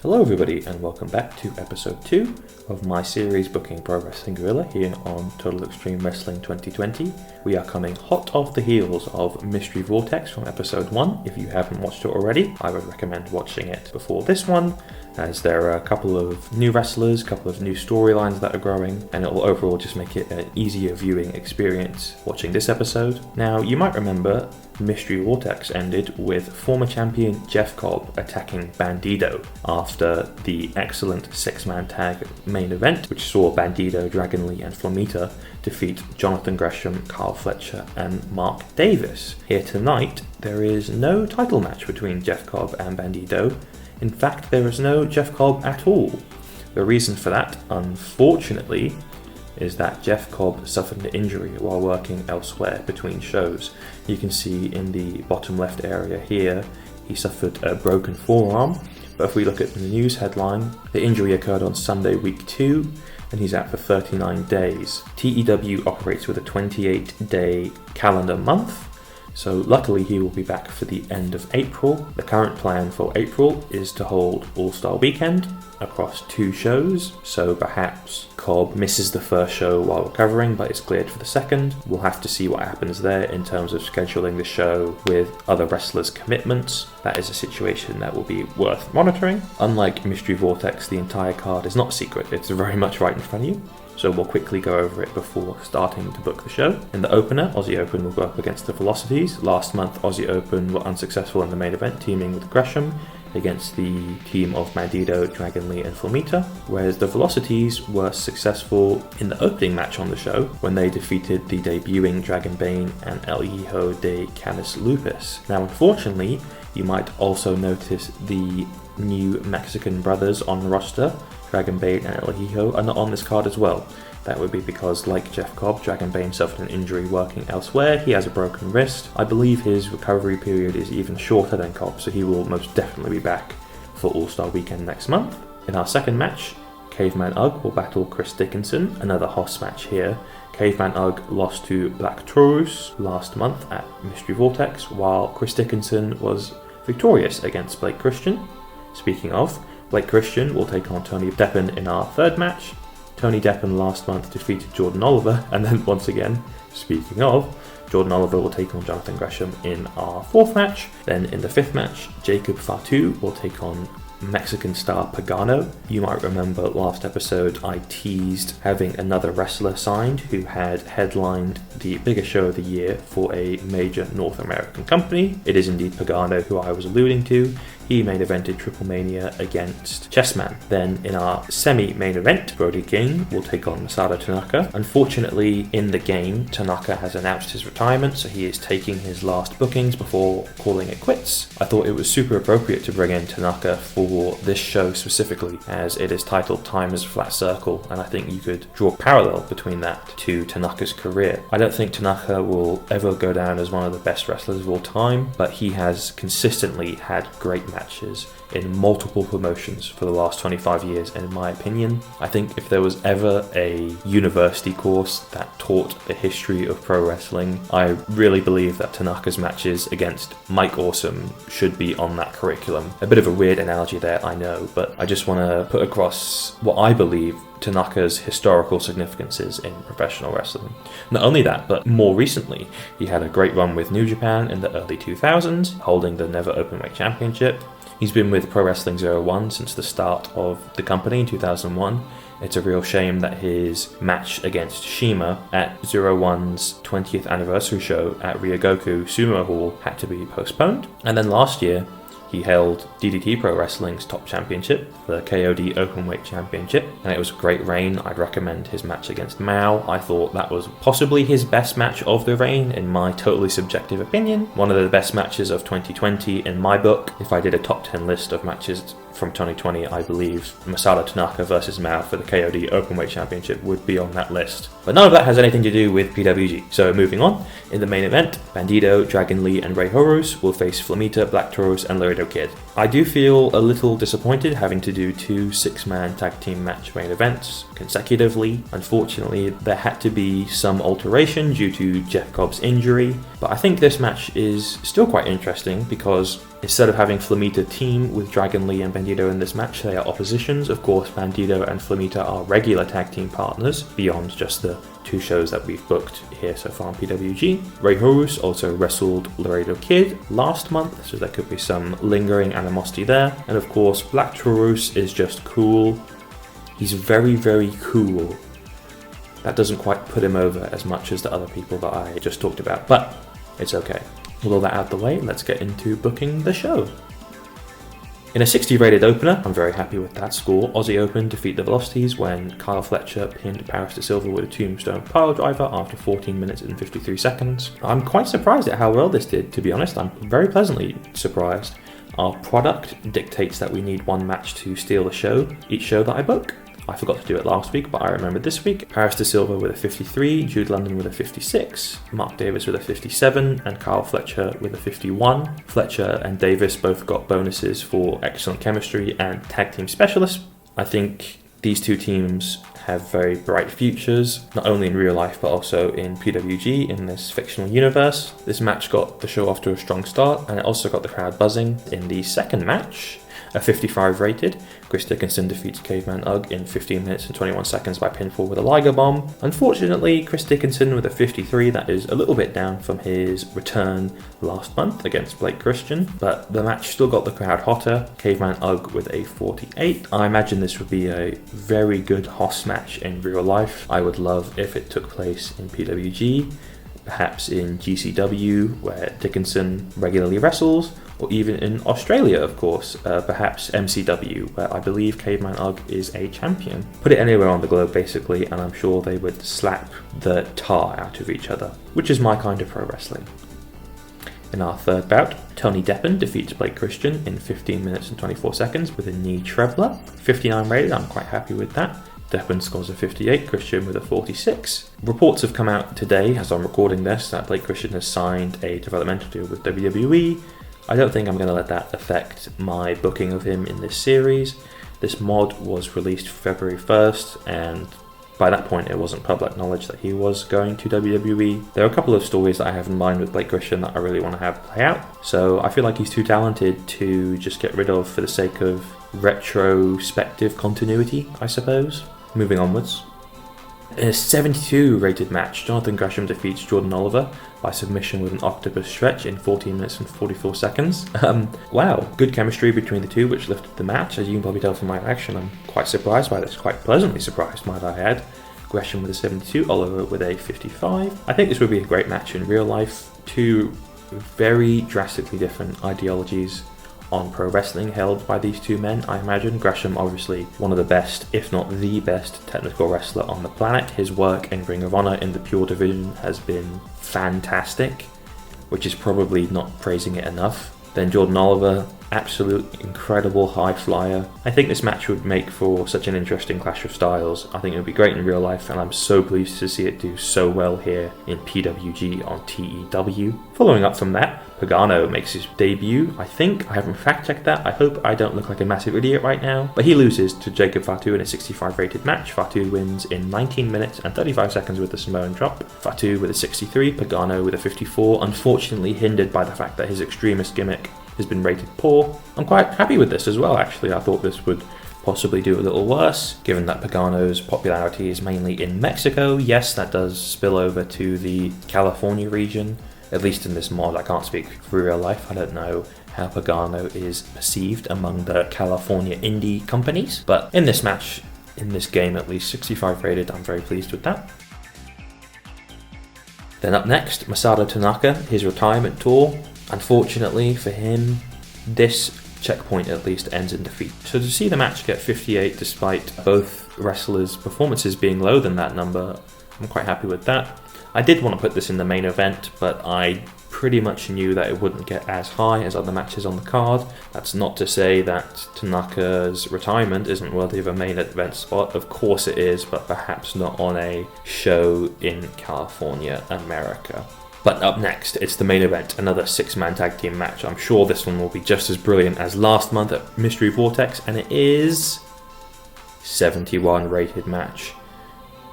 Hello everybody and welcome back to episode 2 of my series booking Pro Wrestling Guerrilla here on Total Extreme Wrestling 2020. We are coming hot off the heels of Mystery Vortex from episode 1. If you haven't watched it already, I would recommend watching it before this one, as there are a couple of new wrestlers, a couple of new storylines that are growing, and it will overall just make it an easier viewing experience watching this episode. Now, you might remember Mystery Vortex ended with former champion Jeff Cobb attacking Bandido after the excellent six-man tag main event, which saw Bandido, Dragon Lee and Flamita defeat Jonathan Gresham, Carl Fletcher and Mark Davis. Here tonight, there is no title match between Jeff Cobb and Bandido. In fact, there is no Jeff Cobb at all. The reason for that, unfortunately, is that Jeff Cobb suffered an injury while working elsewhere between shows. You can see in the bottom left area here, he suffered a broken forearm, but if we look at the news headline, the injury occurred on Sunday week 2, and he's out for 39 days. TEW operates with a 28-day calendar month, so luckily he will be back for the end of April. The current plan for April is to hold All-Star Weekend across 2 shows, so perhaps Cobb misses the first show while recovering but is cleared for the second. We'll have to see what happens there in terms of scheduling the show with other wrestlers' commitments. That is a situation that will be worth monitoring. Unlike Mystery Vortex, the entire card is not secret, it's very much right in front of you. So we'll quickly go over it before starting to book the show. In the opener, Aussie Open will go up against the Velocities. Last month, Aussie Open were unsuccessful in the main event, teaming with Gresham against the team of Bandido, Dragon Lee and Flamita, whereas the Velocities were successful in the opening match on the show when they defeated the debuting Dragon Bane and El Hijo de Canis Lupus. Now, unfortunately, you might also notice the new Mexican brothers on the roster, Dragon Bane and El Hijo, are not on this card as well. That would be because, like Jeff Cobb, Dragon Bane suffered an injury working elsewhere. He has a broken wrist. I believe his recovery period is even shorter than Cobb, so he will most definitely be back for All-Star Weekend next month. In our second match, Caveman Ugg will battle Chris Dickinson, another Hoss match here. Caveman Ugg lost to Black Taurus last month at Mystery Vortex, while Chris Dickinson was victorious against Blake Christian. Speaking of, Blake Christian will take on Tony Deppen in our third match. Tony Deppen last month defeated Jordan Oliver, and then once again, speaking of, Jordan Oliver will take on Jonathan Gresham in our fourth match. Then in the fifth match, Jacob Fatu will take on Mexican star Pagano. You might remember last episode I teased having another wrestler signed who had headlined the biggest show of the year for a major North American company. It is indeed Pagano who I was alluding to. He main evented Triple Mania against Chessman. Then in our semi-main event, Brody King will take on Masato Tanaka. Unfortunately, in the game, Tanaka has announced his retirement, so he is taking his last bookings before calling it quits. I thought it was super appropriate to bring in Tanaka for this show specifically, as it is titled Time is a Flat Circle, and I think you could draw a parallel between that to Tanaka's career. I don't think Tanaka will ever go down as one of the best wrestlers of all time, but he has consistently had great matches in multiple promotions for the last 25 years, and in my opinion, I think if there was ever a university course that taught the history of pro wrestling, I really believe that Tanaka's matches against Mike Awesome should be on that curriculum. A bit of a weird analogy there, I know, but I just want to put across what I believe Tanaka's historical significance is in professional wrestling. Not only that, but more recently, he had a great run with New Japan in the early 2000s, holding the Never Openweight Championship. He's been with Pro Wrestling 01 since the start of the company in 2001. It's a real shame that his match against Shima at 01's 20th anniversary show at Ryogoku Sumo Hall had to be postponed. And then last year, he held DDT Pro Wrestling's top championship, the KOD Openweight Championship, and it was a great reign. I'd recommend his match against Mao. I thought that was possibly his best match of the reign, in my totally subjective opinion. One of the best matches of 2020 in my book. If I did a top 10 list of matches from 2020, I believe Masato Tanaka versus Mao for the KOD Openweight Championship would be on that list. But none of that has anything to do with PWG. So moving on, in the main event, Bandido, Dragon Lee and Rey Horus will face Flamita, Black Taurus and Laredo Kid. I do feel a little disappointed having to do 2 6-man tag team match main events consecutively. Unfortunately, there had to be some alteration due to Jeff Cobb's injury, but I think this match is still quite interesting because instead of having Flamita team with Dragon Lee and Bandito in this match, they are oppositions. Of course, Bandito and Flamita are regular tag team partners beyond just the 2 shows that we've booked here so far on PWG. Rey Horus also wrestled Laredo Kid last month, so there could be some lingering animosity there. And of course, Black Taurus is just cool. He's very, very cool. That doesn't quite put him over as much as the other people that I just talked about, but it's okay. With all that out of the way, let's get into booking the show. In a 60 rated opener, I'm very happy with that score. Aussie Open defeat the Velocities when Kyle Fletcher pinned Paris de Silva with a tombstone pile driver after 14 minutes and 53 seconds. I'm quite surprised at how well this did, to be honest. I'm very pleasantly surprised. Our product dictates that we need 1 match to steal the show, each show that I book. I forgot to do it last week, but I remembered this week. Paris de Silva with a 53, Jude London with a 56, Mark Davis with a 57, and Kyle Fletcher with a 51. Fletcher and Davis both got bonuses for excellent chemistry and tag team specialists. I think these 2 teams have very bright futures, not only in real life but also in PWG in this fictional universe. This match got the show off to a strong start, and it also got the crowd buzzing. In the second match, a 55 rated, Chris Dickinson defeats Caveman Ugg in 15 minutes and 21 seconds by pinfall with a Liger Bomb. Unfortunately, Chris Dickinson with a 53, that is a little bit down from his return last month against Blake Christian, but the match still got the crowd hotter. Caveman Ugg with a 48. I imagine this would be a very good Hoss match in real life. I would love if it took place in PWG, perhaps in GCW where Dickinson regularly wrestles, or even in Australia, of course, perhaps MCW, where I believe Caveman Ugg is a champion. Put it anywhere on the globe, basically, and I'm sure they would slap the tar out of each other, which is my kind of pro wrestling. In our third bout, Tony Deppen defeats Blake Christian in 15 minutes and 24 seconds with a knee trebler. 59 rated, I'm quite happy with that. Deppen scores a 58, Christian with a 46. Reports have come out today, as I'm recording this, that Blake Christian has signed a developmental deal with WWE. I don't think I'm going to let that affect my booking of him in this series. This mod was released February 1st, and by that point it wasn't public knowledge that he was going to WWE. There are a couple of stories that I have in mind with Blake Christian that I really want to have play out, so I feel like he's too talented to just get rid of for the sake of retrospective continuity, I suppose. Moving onwards. In a 72 rated match, Jonathan Gresham defeats Jordan Oliver by submission with an octopus stretch in 14 minutes and 44 seconds. Wow, good chemistry between the 2, which lifted the match. As you can probably tell from my reaction, I'm quite surprised by this, quite pleasantly surprised, might I add. Gresham with a 72, Oliver with a 55. I think this would be a great match in real life. 2 very drastically different ideologies on pro wrestling held by these 2 men, I imagine. Gresham, obviously one of the best, if not the best, technical wrestler on the planet. His work in Ring of Honor in the Pure division has been fantastic, which is probably not praising it enough. Then Jordan Oliver, absolute incredible high flyer. I think this match would make for such an interesting clash of styles. I think it would be great in real life, and I'm so pleased to see it do so well here in PWG on TEW. Following up from that, Pagano makes his debut, I think. I haven't fact-checked that. I hope I don't look like a massive idiot right now. But he loses to Jacob Fatu in a 65 rated match. Fatu wins in 19 minutes and 35 seconds with the Samoan drop. Fatu with a 63, Pagano with a 54, unfortunately hindered by the fact that his extremist gimmick has been rated poor. I'm quite happy with this as well, actually. I thought this would possibly do a little worse, given that Pagano's popularity is mainly in Mexico. Yes, that does spill over to the California region, at least in this mod. I can't speak for real life. I don't know how Pagano is perceived among the California indie companies, but in this match, in this game at least, 65 rated, I'm very pleased with that. Then up next, Masato Tanaka, his retirement tour. Unfortunately for him, this checkpoint at least ends in defeat. So to see the match get 58 despite both wrestlers' performances being lower than that number, I'm quite happy with that. I did want to put this in the main event, but I pretty much knew that it wouldn't get as high as other matches on the card. That's not to say that Tanaka's retirement isn't worthy of a main event spot. Of course it is, but perhaps not on a show in California, America. But up next, it's the main event, another 6-man tag team match. I'm sure this one will be just as brilliant as last month at Mystery Vortex, and it is 71 rated match.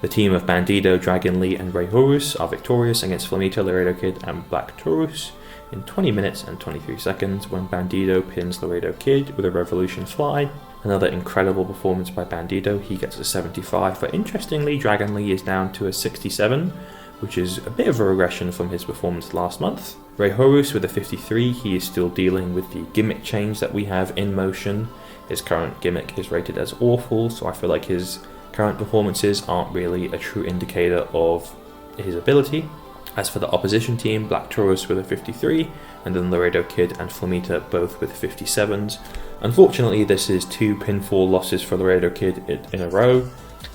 The team of Bandido, Dragon Lee and Rey Horus are victorious against Flamita, Laredo Kid and Black Taurus in 20 minutes and 23 seconds when Bandido pins Laredo Kid with a Revolution Fly. Another incredible performance by Bandido, he gets a 75, but interestingly Dragon Lee is down to a 67, which is a bit of a regression from his performance last month. Rey Horus with a 53, he is still dealing with the gimmick change that we have in motion. His current gimmick is rated as awful, so I feel like his current performances aren't really a true indicator of his ability. As for the opposition team, Black Taurus with a 53, and then Laredo Kid and Flamita both with 57s. Unfortunately, this is 2 pinfall losses for Laredo Kid in a row,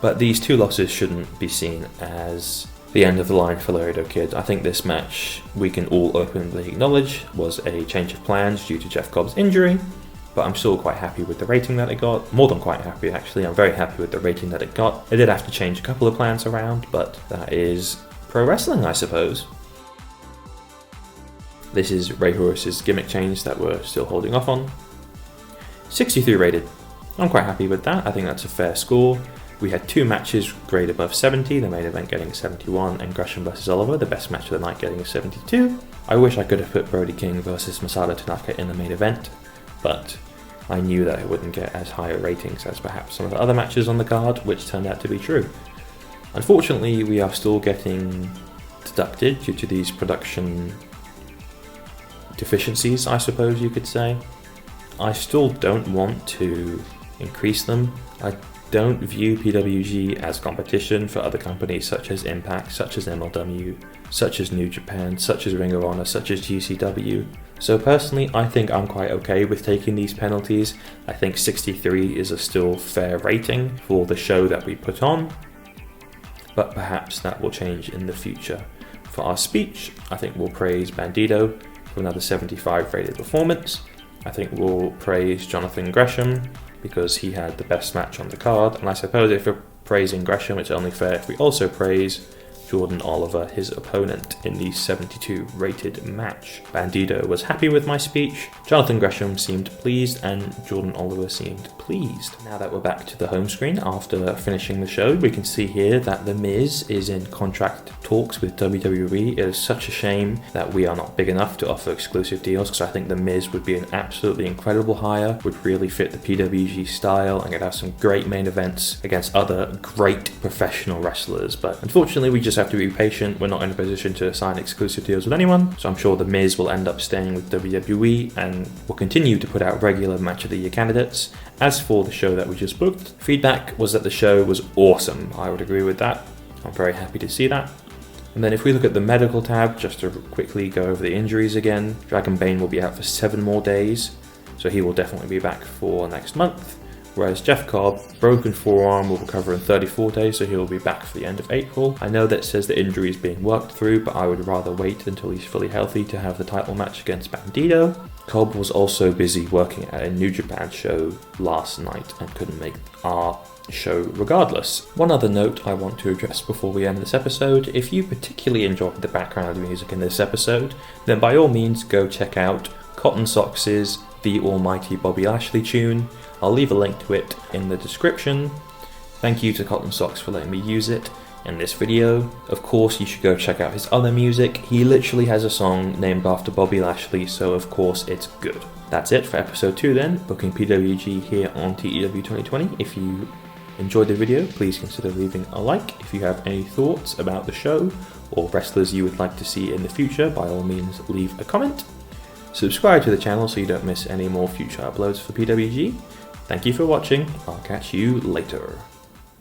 but these 2 losses shouldn't be seen as the end of the line for Laredo Kid. I think this match, we can all openly acknowledge, was a change of plans due to Jeff Cobb's injury, but I'm still quite happy with the rating that it got. More than quite happy, actually. I'm very happy with the rating that it got. It did have to change a couple of plans around, but that is pro wrestling, I suppose. This is Rey Horus' gimmick change that we're still holding off on. 63 rated. I'm quite happy with that. I think that's a fair score. We had 2 matches grade above 70, the main event getting a 71, and Gresham vs Oliver, the best match of the night, getting a 72. I wish I could have put Brody King versus Masada Tanaka in the main event, but I knew that it wouldn't get as high ratings as perhaps some of the other matches on the card, which turned out to be true. Unfortunately, we are still getting deducted due to these production deficiencies, I suppose you could say. I still don't want to increase them. I don't view PWG as competition for other companies such as Impact, such as MLW, such as New Japan, such as Ring of Honor, such as GCW. So personally, I think I'm quite okay with taking these penalties. I think 63 is a still fair rating for the show that we put on, but perhaps that will change in the future. For our speech, I think we'll praise Bandido for another 75 rated performance. I think we'll praise Jonathan Gresham because he had the best match on the card, and I suppose if we're praising Gresham, it's only fair if we also praise Jordan Oliver, his opponent, in the 72 rated match. Bandido was happy with my speech, Jonathan Gresham seemed pleased, and Jordan Oliver seemed pleased. Now that we're back to the home screen after finishing the show, we can see here that The Miz is in contract talks with WWE. It is such a shame that we are not big enough to offer exclusive deals, because I think The Miz would be an absolutely incredible hire, would really fit the PWG style, and could have some great main events against other great professional wrestlers. But unfortunately, we just have to be patient. We're not in a position to sign exclusive deals with anyone, so I'm sure The Miz will end up staying with WWE and will continue to put out regular Match of the Year candidates. As for the show that we just booked, feedback was that the show was awesome. I would agree with that. I'm very happy to see that. And then if we look at the medical tab, just to quickly go over the injuries again, Dragon Bane will be out for 7 more days, so he will definitely be back for next month. Whereas Jeff Cobb, broken forearm, will recover in 34 days, so he will be back for the end of April. I know that it says the injury is being worked through, but I would rather wait until he's fully healthy to have the title match against Bandido. Cobb was also busy working at a New Japan show last night and couldn't make our show regardless. One other note I want to address before we end this episode: if you particularly enjoyed the background music in this episode, then by all means go check out Cotton Socks' The Almighty Bobby Lashley tune. I'll leave a link to it in the description. Thank you to Cotton Socks for letting me use it in this video. Of course, you should go check out his other music. He literally has a song named after Bobby Lashley, so of course it's good. That's it for episode 2 then, booking PWG here on TEW 2020. If you enjoyed the video, please consider leaving a like. If you have any thoughts about the show or wrestlers you would like to see in the future, by all means leave a comment. Subscribe to the channel so you don't miss any more future uploads for PWG. Thank you for watching. I'll catch you later.